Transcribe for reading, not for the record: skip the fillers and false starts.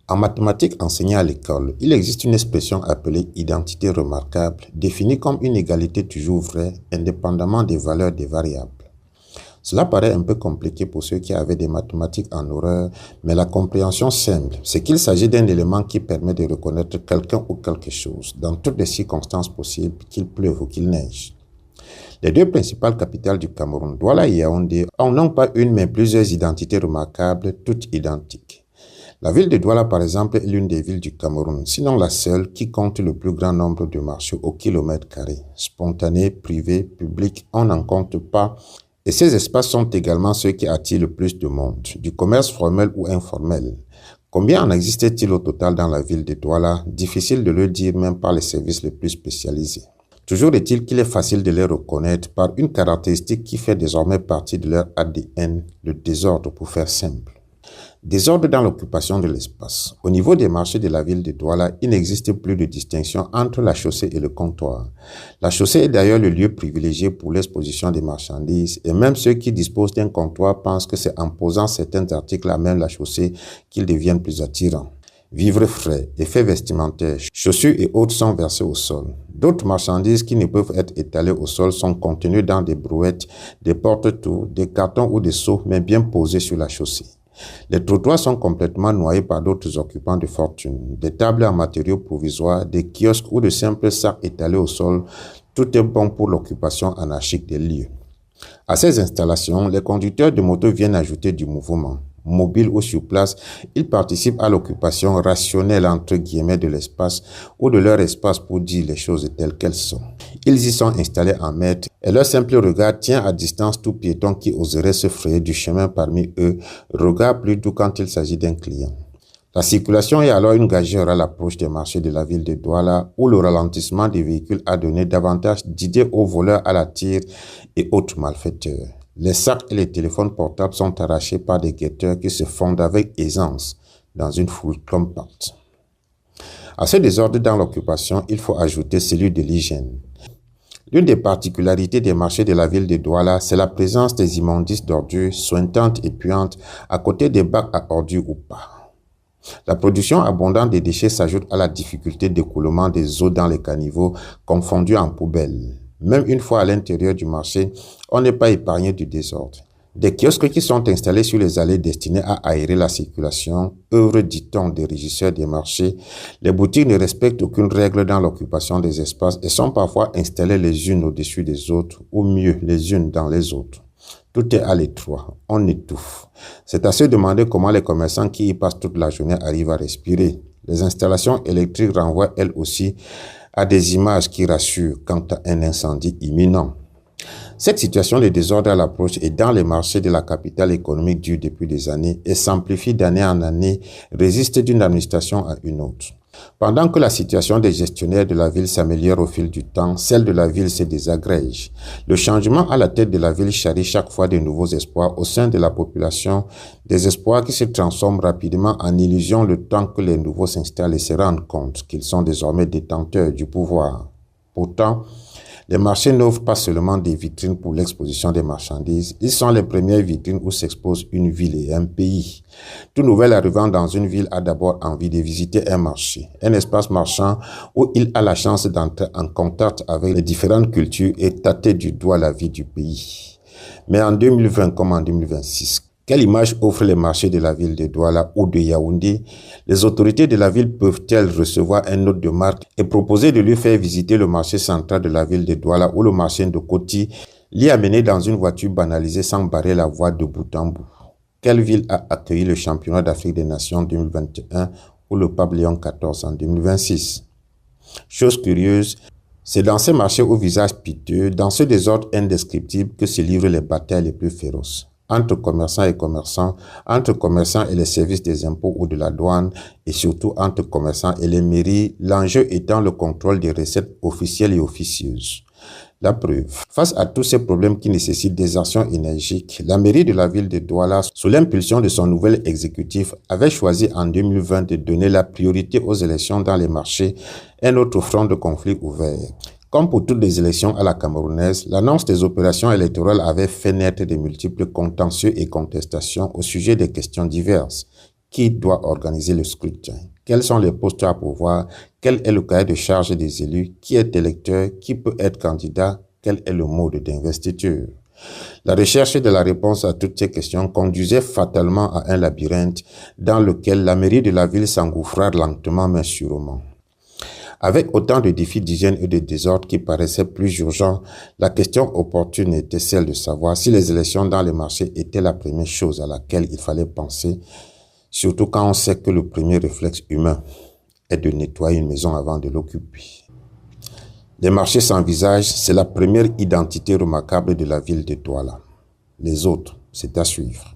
En mathématiques enseignées à l'école, il existe une expression appelée identité remarquable, définie comme une égalité toujours vraie, indépendamment des valeurs des variables. Cela paraît un peu compliqué pour ceux qui avaient des mathématiques en horreur, mais la compréhension simple, c'est qu'il s'agit d'un élément qui permet de reconnaître quelqu'un ou quelque chose, dans toutes les circonstances possibles, qu'il pleuve ou qu'il neige. Les deux principales capitales du Cameroun, Douala et Yaoundé, ont non pas une mais plusieurs identités remarquables, toutes identiques. La ville de Douala, par exemple, est l'une des villes du Cameroun, sinon la seule qui compte le plus grand nombre de marchés au kilomètre carré. Spontanés, privés, publics, on n'en compte pas. Et ces espaces sont également ceux qui attirent le plus de monde, du commerce formel ou informel. Combien en existe-t-il au total dans la ville de Douala? Difficile de le dire même par les services les plus spécialisés. Toujours est-il qu'il est facile de les reconnaître par une caractéristique qui fait désormais partie de leur ADN, le désordre pour faire simple. Désordre dans l'occupation de l'espace. Au niveau des marchés de la ville de Douala, il n'existe plus de distinction entre la chaussée et le comptoir. La chaussée est d'ailleurs le lieu privilégié pour l'exposition des marchandises et même ceux qui disposent d'un comptoir pensent que c'est en posant certains articles à même la chaussée qu'ils deviennent plus attirants. Vivres frais, effets vestimentaires, chaussures et autres sont versés au sol. D'autres marchandises qui ne peuvent être étalées au sol sont contenues dans des brouettes, des porte-tours, des cartons ou des seaux, mais bien posés sur la chaussée. Les trottoirs sont complètement noyés par d'autres occupants de fortune, des tables en matériaux provisoires, des kiosques ou de simples sacs étalés au sol. Tout est bon pour l'occupation anarchique des lieux. À ces installations, les conducteurs de motos viennent ajouter du mouvement. Mobiles ou sur place, ils participent à l'occupation rationnelle entre guillemets de l'espace ou de leur espace pour dire les choses telles qu'elles sont. Ils y sont installés en maîtres et leur simple regard tient à distance tout piéton qui oserait se frayer du chemin parmi eux, regard plus doux quand il s'agit d'un client. La circulation est alors une gageure à l'approche des marchés de la ville de Douala où le ralentissement des véhicules a donné davantage d'idées aux voleurs à la tire et autres malfaiteurs. Les sacs et les téléphones portables sont arrachés par des guetteurs qui se fondent avec aisance dans une foule compacte. À ce désordre dans l'occupation, il faut ajouter celui de l'hygiène. L'une des particularités des marchés de la ville de Douala, c'est la présence des immondices d'ordures sointantes et puantes à côté des bacs à ordures ou pas. La production abondante des déchets s'ajoute à la difficulté d'écoulement des eaux dans les caniveaux confondus en poubelles. Même une fois à l'intérieur du marché, on n'est pas épargné du désordre. Des kiosques qui sont installés sur les allées destinés à aérer la circulation, œuvre, dit-on, des régisseurs des marchés. Les boutiques ne respectent aucune règle dans l'occupation des espaces et sont parfois installées les unes au-dessus des autres, ou mieux, les unes dans les autres. Tout est à l'étroit, on étouffe. C'est à se demander comment les commerçants qui y passent toute la journée arrivent à respirer. Les installations électriques renvoient elles aussi à des images qui rassurent quant à un incendie imminent. Cette situation de désordre à l'approche et dans les marchés de la capitale économique dure depuis des années et s'amplifie d'année en année, résiste d'une administration à une autre. Pendant que la situation des gestionnaires de la ville s'améliore au fil du temps, celle de la ville se désagrège. Le changement à la tête de la ville charrie chaque fois de nouveaux espoirs au sein de la population, des espoirs qui se transforment rapidement en illusions le temps que les nouveaux s'installent et se rendent compte qu'ils sont désormais détenteurs du pouvoir. Pourtant, les marchés n'offrent pas seulement des vitrines pour l'exposition des marchandises, ils sont les premières vitrines où s'expose une ville et un pays. Tout nouvel arrivant dans une ville a d'abord envie de visiter un marché, un espace marchand où il a la chance d'entrer en contact avec les différentes cultures et tâter du doigt la vie du pays. Mais en 2020 comme en 2026, quelle image offrent les marchés de la ville de Douala ou de Yaoundé? Les autorités de la ville peuvent-elles recevoir un hôte de marque et proposer de lui faire visiter le marché central de la ville de Douala ou le marché de Koti, l'y amener dans une voiture banalisée sans barrer la voie de bout en bout? Quelle ville a accueilli le championnat d'Afrique des Nations 2021 ou le pape Léon XIV en 2026? Chose curieuse, c'est dans ces marchés au visage piteux, dans ce désordre indescriptible que se livrent les batailles les plus féroces. Entre commerçants et commerçants, entre commerçants et les services des impôts ou de la douane, et surtout entre commerçants et les mairies, l'enjeu étant le contrôle des recettes officielles et officieuses. La preuve, face à tous ces problèmes qui nécessitent des actions énergiques, la mairie de la ville de Douala, sous l'impulsion de son nouvel exécutif, avait choisi en 2020 de donner la priorité aux élections dans les marchés, un autre front de conflit ouvert. Comme pour toutes les élections à la camerounaise, l'annonce des opérations électorales avait fait naître de multiples contentieux et contestations au sujet des questions diverses. Qui doit organiser le scrutin? Quels sont les postes à pourvoir? Quel est le cahier de charge des élus? Qui est électeur? Qui peut être candidat? Quel est le mode d'investiture? La recherche de la réponse à toutes ces questions conduisait fatalement à un labyrinthe dans lequel la mairie de la ville s'engouffra lentement mais sûrement. Avec autant de défis d'hygiène et de désordre qui paraissaient plus urgents, la question opportune était celle de savoir si les élections dans les marchés étaient la première chose à laquelle il fallait penser, surtout quand on sait que le premier réflexe humain est de nettoyer une maison avant de l'occuper. Les marchés sans visage, c'est la première identité remarquable de la ville de Douala. Les autres, c'est à suivre.